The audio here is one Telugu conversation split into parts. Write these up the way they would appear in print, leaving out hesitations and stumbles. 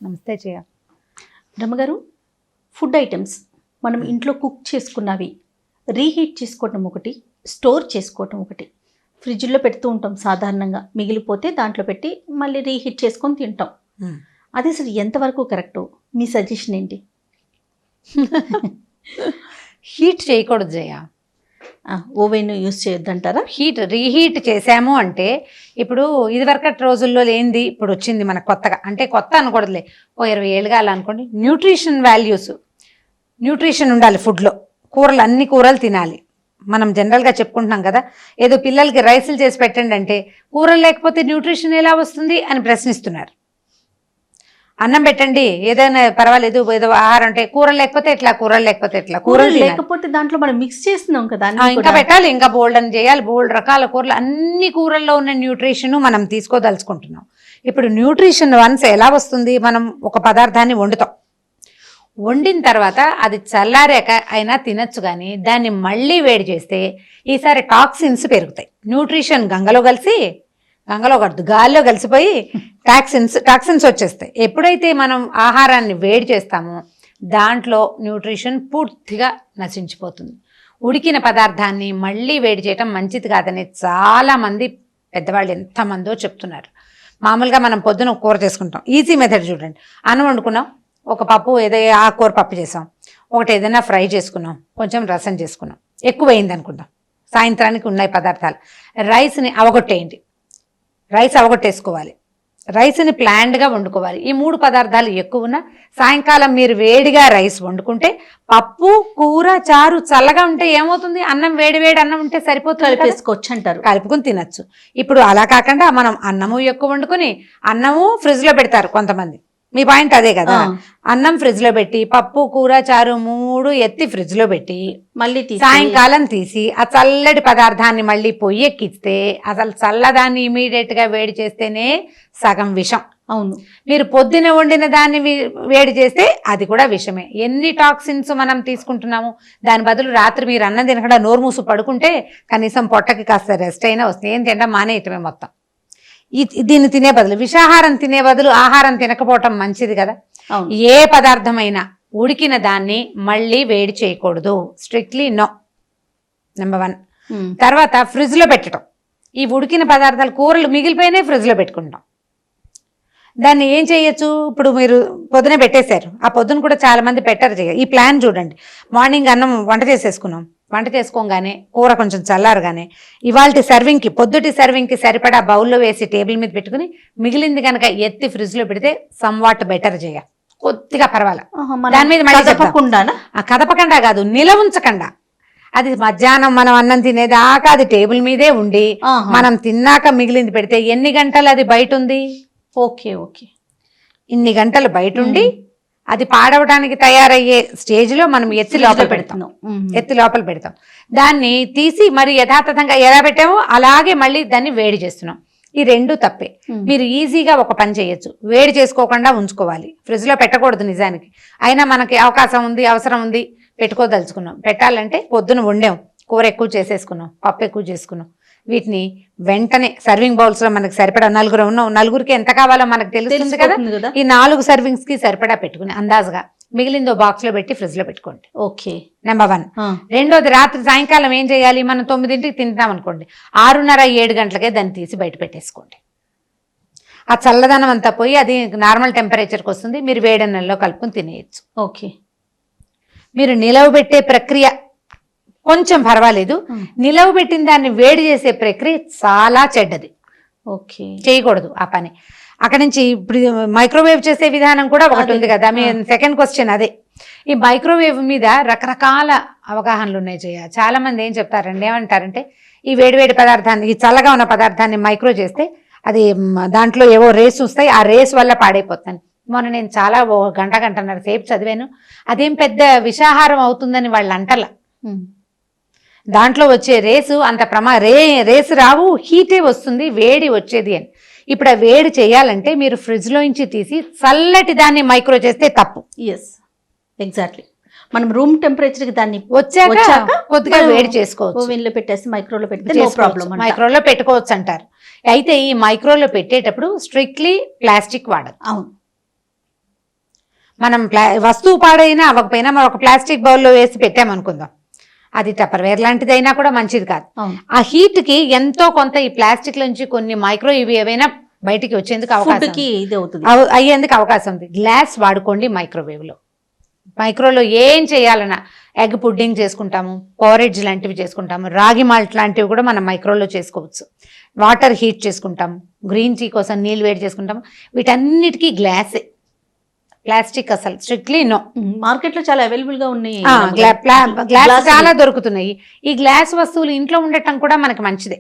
నమస్తే జయ. రమ్మగారు, ఫుడ్ ఐటమ్స్ మనం ఇంట్లో కుక్ చేసుకున్నవి రీహీట్ చేసుకోవటం ఒకటి, స్టోర్ చేసుకోవటం ఒకటి. ఫ్రిడ్జ్లో పెడుతూ ఉంటాం సాధారణంగా, మిగిలిపోతే దాంట్లో పెట్టి మళ్ళీ రీహీట్ చేసుకొని తింటాం. అది అసలు ఎంతవరకు కరెక్టు? మీ సజెషన్ ఏంటి? హీట్ చేయకూడదు జయ. ఓవెన్ యూస్ చేయొద్దంటారా? రీహీట్ చేసాము అంటే ఇప్పుడు ఇదివరకటి రోజుల్లో లేనిది ఇప్పుడు వచ్చింది మనకు కొత్తగా. అంటే కొత్త అనకూడదులే, ఓ 20 ఏళ్ళుగా అలా అనుకోండి. న్యూట్రిషన్ ఉండాలి ఫుడ్లో. కూరలు, అన్ని కూరలు తినాలి. మనం జనరల్గా చెప్పుకుంటున్నాం కదా, ఏదో పిల్లలకి రైసులు చేసి పెట్టండి అంటే కూరలు లేకపోతే న్యూట్రిషన్ ఎలా వస్తుంది అని ప్రశ్నిస్తున్నారు. అన్నం పెట్టండి ఏదైనా పర్వాలేదు, ఏదో ఆహారం అంటే కూరలు లేకపోతే ఎట్లా, కూరలు లేకపోతే ఎట్లా, కూరలు లేకపోతే దాంట్లో మనం మిక్స్ చేస్తున్నాం కదా, ఇంకా పెట్టాలి, ఇంకా బోల్డ్ అని చేయాలి, బోల్డ్ రకాల కూరలు. అన్ని కూరల్లో ఉన్న న్యూట్రిషన్ మనం తీసుకోదలుచుకుంటున్నాం. ఇప్పుడు న్యూట్రిషన్ వన్స్ ఎలా వస్తుంది? మనం ఒక పదార్థాన్ని వండిన తర్వాత అది చల్లారాక అయినా తినచ్చు, కానీ దాన్ని మళ్ళీ వేడి చేస్తే ఈసారి టాక్సిన్స్ పెరుగుతాయి. న్యూట్రిషన్ గాల్లో కలిసిపోయి టాక్సిన్స్ వచ్చేస్తాయి. ఎప్పుడైతే మనం ఆహారాన్ని వేడి చేస్తామో దాంట్లో న్యూట్రిషన్ పూర్తిగా నశించిపోతుంది. ఉడికిన పదార్థాన్ని మళ్ళీ వేడి చేయటం మంచిది కాదని చాలామంది పెద్దవాళ్ళు ఎంతమందో చెప్తున్నారు. మామూలుగా మనం పొద్దున కూర చేసుకుంటాం, ఈజీ మెథడ్ చూడండి. అన్నం వండుకున్నాం, ఒక పప్పు ఏదో ఆకుకూర పప్పు చేసాం, ఒకటి ఏదైనా ఫ్రై చేసుకున్నాం, కొంచెం రసం చేసుకున్నాం, ఎక్కువైంది అనుకుందాం, సాయంత్రానికి ఉన్నాయి పదార్థాలు. రైస్ని అవగొట్టేసుకోవాలి. రైస్ని ప్లాన్డ్గా వండుకోవాలి. ఈ 3 పదార్థాలు ఎక్కువ ఉన్న సాయంకాలం మీరు వేడిగా రైస్ వండుకుంటే, పప్పు కూర చారు చల్లగా ఉంటే ఏమవుతుంది? అన్నం వేడి అన్నం ఉంటే సరిపోతుంది, కలిపేసుకోవచ్చు అంటారు, కలుపుకుని తినచ్చు. ఇప్పుడు అలా కాకుండా మనం అన్నము ఎక్కువ వండుకొని అన్నము ఫ్రిడ్జ్లో పెడతారు కొంతమంది. మీ పాయింట్ అదే కదా, అన్నం ఫ్రిడ్జ్లో పెట్టి పప్పు కూర చారు 3 ఎత్తి ఫ్రిడ్జ్లో పెట్టి మళ్ళీ సాయంకాలం తీసి ఆ చల్లటి పదార్థాన్ని మళ్ళీ పొయ్యి ఎక్కిస్తే అసలు చల్లదాన్ని ఇమీడియట్గా వేడి చేస్తేనే సగం విషం. అవును, మీరు పొద్దున వండిన దాన్ని వేడి చేస్తే అది కూడా విషమే. ఎన్ని టాక్సిన్స్ మనం తీసుకుంటున్నాము. దాని బదులు రాత్రి మీరు అన్నం తినకుండా నోరు మూసు పడుకుంటే కనీసం పొట్టకి కాస్త రెస్ట్ అయినా వస్తుంది. ఏం తినడం మానేయటమే మొత్తం. దీన్ని తినే బదులు, విషాహారం తినే బదులు ఆహారం తినకపోవటం మంచిది కదా. ఏ పదార్థమైనా ఉడికిన దాన్ని మళ్ళీ వేడి చేయకూడదు, స్ట్రిక్ట్లీ నో, నెంబర్ 1. తర్వాత ఫ్రిడ్జ్లో పెట్టడం. ఈ ఉడికిన పదార్థాలు, కూరలు మిగిలిపోయినాయి ఫ్రిడ్జ్లో పెట్టుకుంటాం. దాన్ని ఏం చేయొచ్చు? ఇప్పుడు మీరు పొద్దునే పెట్టేశారు, ఆ పొద్దున కూడా చాలా మంది పెట్టరు. ఈ ప్లాన్ చూడండి. మార్నింగ్ అన్నం వంట చేసుకోగానే కూర కొంచెం చల్లారగానే ఇవాళ సర్వింగ్కి, పొద్దుటి సర్వింగ్కి సరిపడా బౌల్లో వేసి టేబుల్ మీద పెట్టుకుని మిగిలింది కనుక ఎత్తి ఫ్రిడ్జ్లో పెడితే సమ్వాట్ బెటర్ చేయ, కొద్దిగా పర్వాలా. దాని మీద కదపకుండా కాదు, నిలవుంచకుండా. అది మధ్యాహ్నం మనం అన్నం తినేదాకా అది టేబుల్ మీదే ఉండి మనం తిన్నాక మిగిలింది పెడితే ఎన్ని గంటలు అది బయట ఉంది? ఓకే, ఇన్ని గంటలు బయట ఉండి అది పాడవడానికి తయారయ్యే స్టేజ్లో మనం ఎత్తి లోపల పెడతాం. దాన్ని తీసి మరి యథాతథంగా ఎలా పెట్టామో అలాగే మళ్ళీ దాన్ని వేడి చేస్తున్నాం. ఈ 2 తప్పే. మీరు ఈజీగా ఒక పని చేయొచ్చు, వేడి చేసుకోకుండా ఉంచుకోవాలి, ఫ్రిడ్జ్లో పెట్టకూడదు నిజానికి. అయినా మనకి అవకాశం ఉంది, అవసరం ఉంది, పెట్టుకోదలుచుకున్నాం. పెట్టాలంటే పొద్దున వండాం, కూర ఎక్కువ చేసేసుకున్నాం, పప్పు ఎక్కువ చేసుకున్నాం, వీటిని వెంటనే సర్వింగ్ బౌల్స్ లో మనకి సరిపడా, నలుగురికి ఎంత కావాలో మనకు తెలుస్తుంది కదా, ఈ 4 సర్వింగ్స్ కి సరిపడా పెట్టుకుని అందాజుగా మిగిలిందో బాక్స్ లో పెట్టి ఫ్రిడ్జ్ లో పెట్టుకోండి. Okay, number 1. రెండోది, రాత్రి సాయంకాలం ఏం చేయాలి? మనం 9ంటికి తింటాం అనుకోండి, 6:30-7 గంటలకే దాన్ని తీసి బయట పెట్టేసుకోండి. ఆ చల్లదనం అంతా పోయి అది నార్మల్ టెంపరేచర్కి వస్తుంది, మీరు వేడన్నెల్లో కలుపుకొని తినేయచ్చు. ఓకే. మీరు నిలవబెట్టే ప్రక్రియ కొంచెం పర్వాలేదు, నిలవబెట్టిన దాన్ని వేడి చేసే ప్రక్రియ చాలా చెడ్డది. ఓకే, చేయకూడదు ఆ పని. అక్కడి నుంచి ఇప్పుడు మైక్రోవేవ్ చేసే విధానం కూడా ఒకటి ఉంది కదా, మీ సెకండ్ క్వశ్చన్ అదే. ఈ మైక్రోవేవ్ మీద రకరకాల అవగాహనలు ఉన్నాయి జయ. చాలా మంది ఏం చెప్తారండి, ఏమంటారంటే ఈ వేడివేడి పదార్థాన్ని, ఈ చల్లగా ఉన్న పదార్థాన్ని మైక్రో చేస్తే అది దాంట్లో ఏవో రేస్ వస్తాయి, ఆ రేస్ వల్ల పాడైపోతాను. మొన్న నేను చాలా గంటన్నర సేపు చదివాను, అదేం పెద్ద విషాహారం అవుతుందని వాళ్ళు అంటల. దాంట్లో వచ్చే రేసు అంత రేసు రావు, హీటే వస్తుంది, వేడి వచ్చేది అని. ఇప్పుడు ఆ వేడి చేయాలంటే మీరు ఫ్రిడ్జ్లో నుంచి తీసి చల్లటి దాన్ని మైక్రో చేస్తే తప్పు. ఎగ్జాక్ట్లీ. మనం రూమ్ టెంపరేచర్కి దాన్ని వచ్చాక కొద్దిగా వేడి చేసుకోవచ్చు, ఓవెన్లో పెట్టేసి మైక్రోలో పెడితే నో ప్రాబ్లం, మైక్రోలో పెట్టుకోవచ్చు అంటారు. అయితే ఈ మైక్రోలో పెట్టేటప్పుడు స్ట్రిక్ట్లీ ప్లాస్టిక్ వాడదు. అవును, మనం వస్తువు పాడైనా అవ్వకపోయినా మనం ఒక ప్లాస్టిక్ బౌల్లో వేసి పెట్టామనుకుందాం, అది టపర్వేర్ లాంటిదైనా కూడా మంచిది కాదు. ఆ హీట్ కి ఎంతో కొంత ఈ ప్లాస్టిక్ నుంచి కొన్ని మైక్రో ఇవి ఏవైనా బయటికి వచ్చేందుకు అయ్యేందుకు అవకాశం ఉంది. గ్లాస్ వాడుకోండి మైక్రోవేవ్ లో. మైక్రోలో ఏం చేయాలన్నా ఎగ్ పుడ్డింగ్ చేసుకుంటాము, పోరెడ్జ్ లాంటివి చేసుకుంటాము, రాగి మాల్ట్ లాంటివి కూడా మనం మైక్రోలో చేసుకోవచ్చు. వాటర్ హీట్ చేసుకుంటాము, గ్రీన్ టీ కోసం నీళ్ళు వేడి చేసుకుంటాము, వీటన్నిటికీ గ్లాసే. ప్లాస్టిక్ అసలు స్ట్రిక్ట్లీ నో. మార్కెట్ లో చాలా అవైలబుల్ గా ఉన్నాయి, గ్లాస్ చాలా దొరుకుతున్నాయి. ఈ గ్లాస్ వస్తువులు ఇంట్లో ఉండటం కూడా మనకి మంచిదే.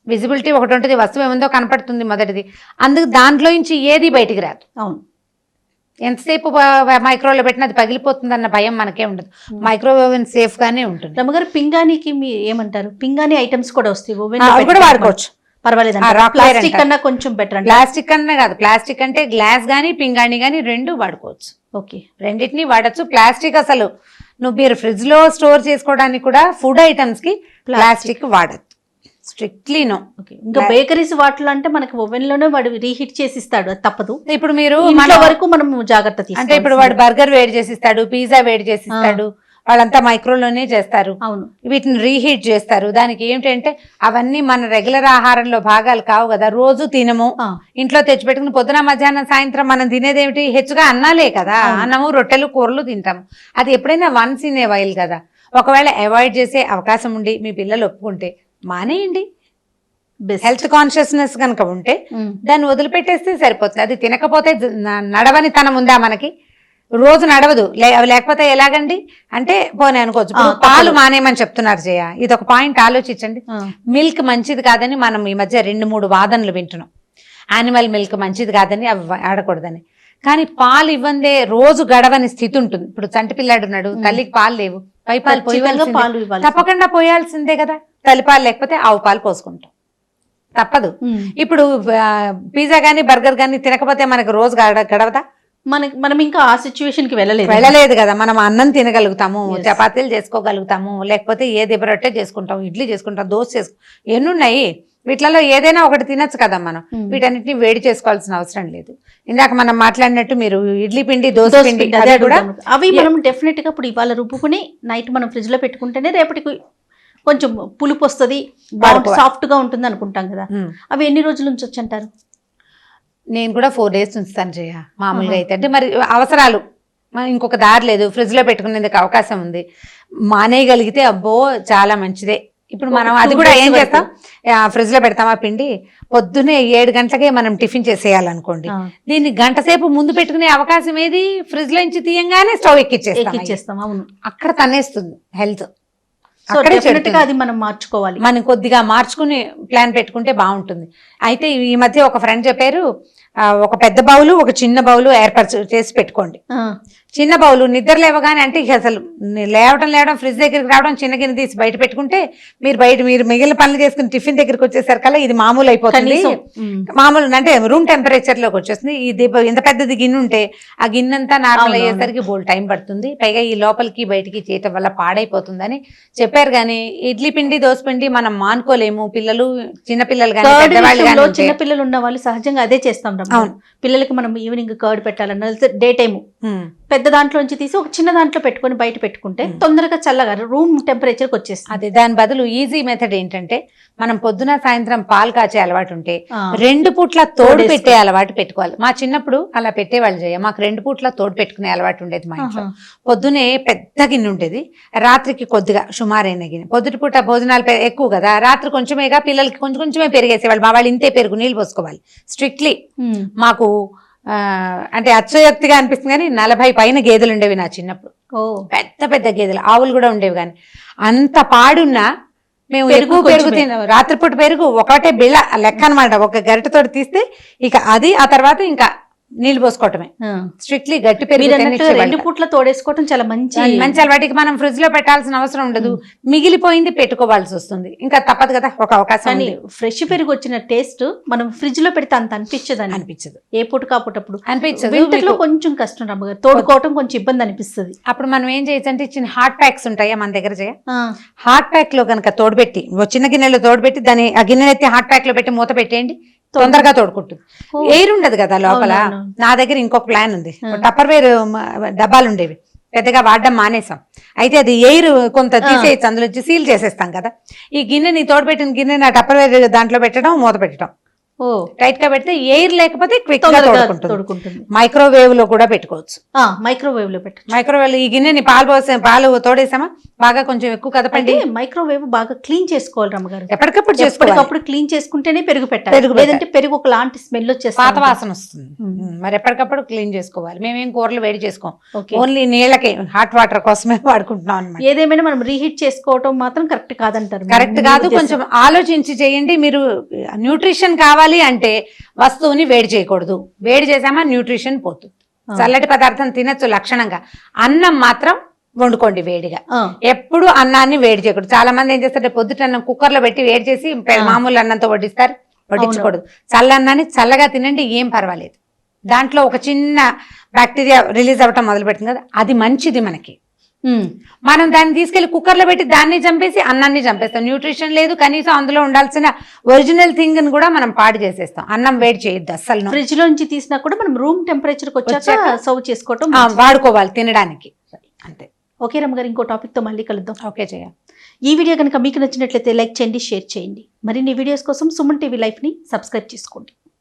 విజిబిలిటీ ఒకటి ఉంటుంది, వస్తువు ఏముందో కనపడుతుంది మొదటిది, అందుకు దాంట్లో నుంచి ఏది బయటికి రాదు. అవును, ఎంతసేపు మైక్రోవేవ్ పెట్టినా అది పగిలిపోతుంది అన్న భయం మనకే ఉండదు. మైక్రోవేవ్ సేఫ్ గానే ఉంటుంది. రమ్మగారు పింగాణికి ఏమంటారు, పింగాణి ఐటమ్స్ కూడా వస్తాయి, కూడా వాడుకోవచ్చు, పర్వాలేదు. ప్లాస్టిక్ కన్నా కొంచెం బెటర్. ప్లాస్టిక్ కన్నా కాదు, ప్లాస్టిక్ అంటే గ్లాస్ గానీ పింగాణి గానీ రెండు వాడుకోవచ్చు. ఓకే, రెండింటినీ వాడచ్చు. ప్లాస్టిక్ అసలు మీరు ఫ్రిడ్జ్ లో స్టోర్ చేసుకోవడానికి కూడా ఫుడ్ ఐటమ్స్ కి ప్లాస్టిక్ వాడచ్చు, స్ట్రిక్ట్లీ నో. ఇంకా బేకరీస్ వాటిలో అంటే మనకి ఓవెన్ లోనే వాడు రీహీట్ చేసి ఇస్తాడు, అది తప్పదు. ఇప్పుడు మీరు మన వరకు మనం జాగ్రత్త తీసుకుంటాం. అంటే ఇప్పుడు వాడు బర్గర్ వేడి చేసి ఇస్తాడు, పిజ్జా వేడి చేసి ఇస్తాడు, వాళ్ళంతా మైక్రోలోనే చేస్తారు. అవును, వీటిని రీహీట్ చేస్తారు. దానికి ఏమిటంటే అవన్నీ మన రెగ్యులర్ ఆహారంలో భాగాలు కావు కదా, రోజు తినము. ఇంట్లో తెచ్చిపెట్టుకుని పొద్దున మధ్యాహ్నం సాయంత్రం మనం తినేది ఏమిటి, హెచ్చుగా అన్నాలే కదా, అన్నము రొట్టెలు కూరలు తింటాము. అది ఎప్పుడైనా వన్స్ ఇన్ ఏ వైల్ కదా. ఒకవేళ అవాయిడ్ చేసే అవకాశం ఉండి మీ పిల్లలు ఒప్పుకుంటే మానేయండి. హెల్త్ కాన్షియస్నెస్ కనుక ఉంటే దాన్ని వదిలిపెట్టేస్తే సరిపోతుంది. అది తినకపోతే నడవని తనం ఉందా మనకి, రోజు నడవదు. లేకపోతే ఎలాగండి అంటే పోనీ అనుకోవచ్చు. పాలు మానేయమని చెప్తున్నారు జయ, ఇది ఒక పాయింట్ ఆలోచించండి. మిల్క్ మంచిది కాదని మనం ఈ మధ్య 2-3 వాదనలు వింటున్నాం. యానిమల్ మిల్క్ మంచిది కాదని, అవి వాడకూడదని. కానీ పాలు ఇవ్వందే రోజు గడవని స్థితి ఉంటుంది. ఇప్పుడు చంటి పిల్లాడు ఉన్నాడు, తల్లికి పాలు లేవు, పై పాలు తప్పకుండా పోయాల్సిందే కదా. తల్లిపాలు లేకపోతే ఆవు పాలు పోసుకుంటాం, తప్పదు. ఇప్పుడు పిజ్జా గానీ బర్గర్ గానీ తినకపోతే మనకు రోజు గడవదా? మనం ఇంకా ఆ సిచ్యువేషన్ కి వెళ్ళలేదు కదా. మనం అన్నం తినగలుగుతాము, చపాతీలు చేసుకోగలుగుతాము, లేకపోతే ఏ దిబ్బరొట్టే చేసుకుంటాం, ఇడ్లీ చేసుకుంటాం, దోశ ఎన్నున్నాయి. వీటిలలో ఏదైనా ఒకటి తినచ్చు కదా మనం. వీటన్నిటిని వేడి చేసుకోవాల్సిన అవసరం లేదు. ఇందాక మనం మాట్లాడినట్టు మీరు ఇడ్లీ పిండి, దోశ పిండి కూడా అవి మనం డెఫినెట్ గా ఇప్పుడు ఇవాళ రుబ్బుకుని నైట్ మనం ఫ్రిడ్జ్ లో పెట్టుకుంటేనే రేపటికి కొంచెం పులుపు వస్తుంది, సాఫ్ట్ గా ఉంటుంది అనుకుంటాం కదా. అవి ఎన్ని రోజుల నుంచి వచ్చంటారు? నేను కూడా 4 days ఉంచుతాను జయ మామూలుగా అయితే. అంటే మరి అవసరాలు ఇంకొక దారి లేదు, ఫ్రిడ్జ్ లో పెట్టుకునేందుకు అవకాశం ఉంది, మానేయగలిగితే అబ్బో చాలా మంచిదే. ఇప్పుడు మనం అది కూడా ఏం చేస్తాం, ఫ్రిడ్జ్ లో పెడతాం ఆ పిండి, పొద్దున్నే 7 గంటలకే మనం టిఫిన్ చేసేయాలనుకోండి, దీన్ని గంట సేపు ముందు పెట్టుకునే అవకాశం ఏది, ఫ్రిడ్జ్ లో నుంచి తీయంగానే స్టవ్ ఎక్కిచ్చేస్తాం. అవును, అక్కడ తనేస్తుంది హెల్త్. అది మనం మార్చుకోవాలి, మనం కొద్దిగా మార్చుకుని ప్లాన్ పెట్టుకుంటే బాగుంటుంది. అయితే ఈ మధ్య ఒక ఫ్రెండ్ చెప్పారు, ఒక పెద్ద బౌలు ఒక చిన్న బౌలు ఏర్పరచు చేసి పెట్టుకోండి. చిన్న బౌలు నిద్ర లేవగానే, అంటే అసలు లేవడం ఫ్రిడ్జ్ దగ్గరికి రావడం, చిన్న గిన్నె తీసి బయట పెట్టుకుంటే మీరు మిగిలిన పనులు చేసుకుని టిఫిన్ దగ్గరికి వచ్చేసరికల్లా ఇది మామూలు అయిపోతుంది. మామూలు అంటే రూమ్ టెంపరేచర్ లోకి వచ్చేస్తుంది. ఇది ఇంత పెద్దది గిన్నె ఉంటే ఆ గిన్నె అంతా నార్మల్ అయ్యేసరికి బోల్ టైం పడుతుంది, పైగా ఈ లోపలికి బయటికి చేయటం వల్ల పాడైపోతుందని చెప్పారు. కానీ ఇడ్లీ పిండి, దోశ పిండి మనం మానుకోలేము. పిల్లలు, చిన్నపిల్లలు కానీ పెద్దవాళ్ళు కానీ, చిన్నపిల్లలు ఉన్న వాళ్ళు సహజంగా అదే చేస్తాం. పిల్లలకి మనం ఈవినింగ్ కర్డ్ పెట్టాలన్న డే టైం పెద్ద దాంట్లో నుంచి తీసి ఒక చిన్న దాంట్లో పెట్టుకొని బయట పెట్టుకుంటే తొందరగా చల్లగా రూమ్ టెంపరేచర్కి వచ్చేస్తుంది. అదే, దాని బదులు ఈజీ మెథడ్ ఏంటంటే మనం పొద్దున సాయంత్రం పాలు కాచే అలవాటు ఉంటే 2 పూట్ల తోడు పెట్టే అలవాటు పెట్టుకోవాలి. మా చిన్నప్పుడు అలా పెట్టేవాళ్ళు జయ, మాకు 2 పూట్ల తోడు పెట్టుకునే అలవాటు ఉండేది మా ఇంట్లో. పొద్దునే పెద్ద గిన్నె ఉండేది, రాత్రికి కొద్దిగా సుమారైన గిన్నె. పొద్దుటి పూట భోజనాలు ఎక్కువ కదా, రాత్రి కొంచెమేగా, పిల్లలకి కొంచెమే పెరిగేసేవాళ్ళు. మా వాళ్ళు ఇంతే పెరుగు నీళ్ళు పోసుకోవాలి స్ట్రిక్ట్లీ. మాకు అంటే అచ్చయోక్తిగా అనిపిస్తుంది కానీ 40 పైన గేదెలు ఉండేవి నా చిన్నప్పుడు. పెద్ద పెద్ద గేదెలు, ఆవులు కూడా ఉండేవి. కానీ అంత పాడున్నా మేము ఎక్కువ పెరుగు తిన్నాం. రాత్రిపూట పెరుగు ఒకటే బిళ్ళ లెక్క అనమాట, ఒక గరిటెతో తీస్తే ఇక అది, ఆ తర్వాత ఇంకా నీళ్లు పోసుకోవటమే. స్ట్రిక్ట్లీ గట్టి పెరుగు 2 పూట్ల తోడేసుకోవటం చాలా మంచి అలవాటికి. మనం ఫ్రిడ్జ్ లో పెట్టాల్సిన అవసరం ఉండదు, మిగిలిపోయింది పెట్టుకోవాల్సి వస్తుంది, ఇంకా తప్పదు కదా. ఒక అవకాశం, ఫ్రెష్ పెరుగు వచ్చిన టేస్ట్ మనం ఫ్రిడ్జ్ లో పెడితే అంత అనిపించదు. ఏ పూట కాపుటప్పుడు అనిపించదు. వింటర్లో కొంచెం కష్టం రమ్మగారు, తోడుకోవటం కొంచెం ఇబ్బంది అనిపిస్తుంది. అప్పుడు మనం ఏం చేయొచ్చు అంటే, చిన్న హాట్ ప్యాక్స్ ఉంటాయా మన దగ్గర జయ, హాట్ ప్యాక్ లో కనుక తోడుపెట్టి, చిన్న గిన్నెలో తోడుపెట్టి దాన్ని ఆ గిన్నె ఎత్తి హాట్ ప్యాక్ లో పెట్టి మూత పెట్టేయండి, తొందరగా తోడుకుంటుంది. ఓ. ఎయిర్ ఉండదు కదా లోపల. అవునవును. నా దగ్గర ఇంకొక ప్లాన్ ఉంది. టప్పర్ వేర్ డబ్బాలు ఉండేవి, పెద్దగా వాడడం మానేసాం. అయితే అది ఎయిర్ కొంత తీసేయచ్చు, అందులో సీల్ చేసేస్తాం కదా. ఈ గిన్నెని తోడుపెట్టిన గిన్నె నా టప్పర్ వేర్ దాంట్లో పెట్టడం, మూత పెట్టడం. ఓ టైట్ గా పెడితే ఎయిర్ లేకపోతే క్విక్ గా తోడుకుంటుంది. మైక్రోవేవ్ లో కూడా పెట్టుకోవచ్చు. మైక్రోవేవ్ లో పెట్టచ్చు. మైక్రోవేవ్ ఈ గిన్నెని పాలు తోడేసామా, బాగా కొంచెం ఎక్కువ కదపండి. మైక్రోవేవ్ బాగా క్లీన్ చేసుకోవాలి రమ్మగారు. ఎప్పటికప్పుడు క్లీన్ చేసుకుంటేనే పెరుగు పెట్టాలి, లేదంటే పెరుగు ఒకలాంటి స్మెల్ వచ్చేస్తుంది, పాత వాసన వస్తుంది. మరి ఎప్పటికప్పుడు క్లీన్ చేసుకోవాలి. మేమేం కూరలు వేడి చేసుకోం, ఓన్లీ నీళ్ళకే హాట్ వాటర్ కోసమే వాడుకుంటున్నాం అన్నమాట. ఏదేమైనా మనం రీహీట్ చేసుకోవటం మాత్రం కరెక్ట్ కాదంటారు. కరెక్ట్ కాదు, కొంచెం ఆలోచించి చేయండి. మీరు న్యూట్రిషన్ కావాలి అంటే వస్తువుని వేడి చేయకూడదు. వేడి చేసామా న్యూట్రిషన్ పోతుంది. చల్లటి పదార్థం తినచ్చు లక్షణంగా, అన్నం మాత్రం వండుకోండి వేడిగా. ఎప్పుడు అన్నాన్ని వేడి చేయకూడదు. చాలా మంది ఏం చేస్తారు, పొద్దుట అన్నం కుక్కర్ లో పెట్టి వేడి చేసి మామూలు అన్నంతో వడ్డిస్తారు. వడ్డించకూడదు. చల్లన్నాన్ని చల్లగా తినండి, ఏం పర్వాలేదు. దాంట్లో ఒక చిన్న బ్యాక్టీరియా రిలీజ్ అవ్వటం మొదలు పెట్టింది కదా, అది మంచిది మనకి. మనం దాన్ని తీసుకెళ్లి కుక్కర్ లో పెట్టి దాన్ని చంపేసి అన్నాన్ని చంపేస్తాం. న్యూట్రిషన్ లేదు, కనీసం అందులో ఉండాల్సిన ఒరిజినల్ థింగ్ ని కూడా మనం పాడు చేసేస్తాం. అన్నం వేడి చేయొద్దు అస్సలు. ఫ్రిడ్జ్ లోంచి తీసినా కూడా మనం రూమ్ టెంపరేచర్ వచ్చాక సర్వ్ చేసుకోవటం వాడుకోవాలి తినడానికి. అంతే. ఓకే రమ్మగారు, ఇంకో టాపిక్ తో మళ్ళీ కలుద్దాం. ఓకే చేయాలి. ఈ వీడియో కనుక మీకు నచ్చినట్లయితే లైక్ చేయండి, షేర్ చేయండి. మరిన్ని వీడియోస్ కోసం సుమన్ టీవీ లైఫ్ ని సబ్స్క్రైబ్ చేసుకోండి.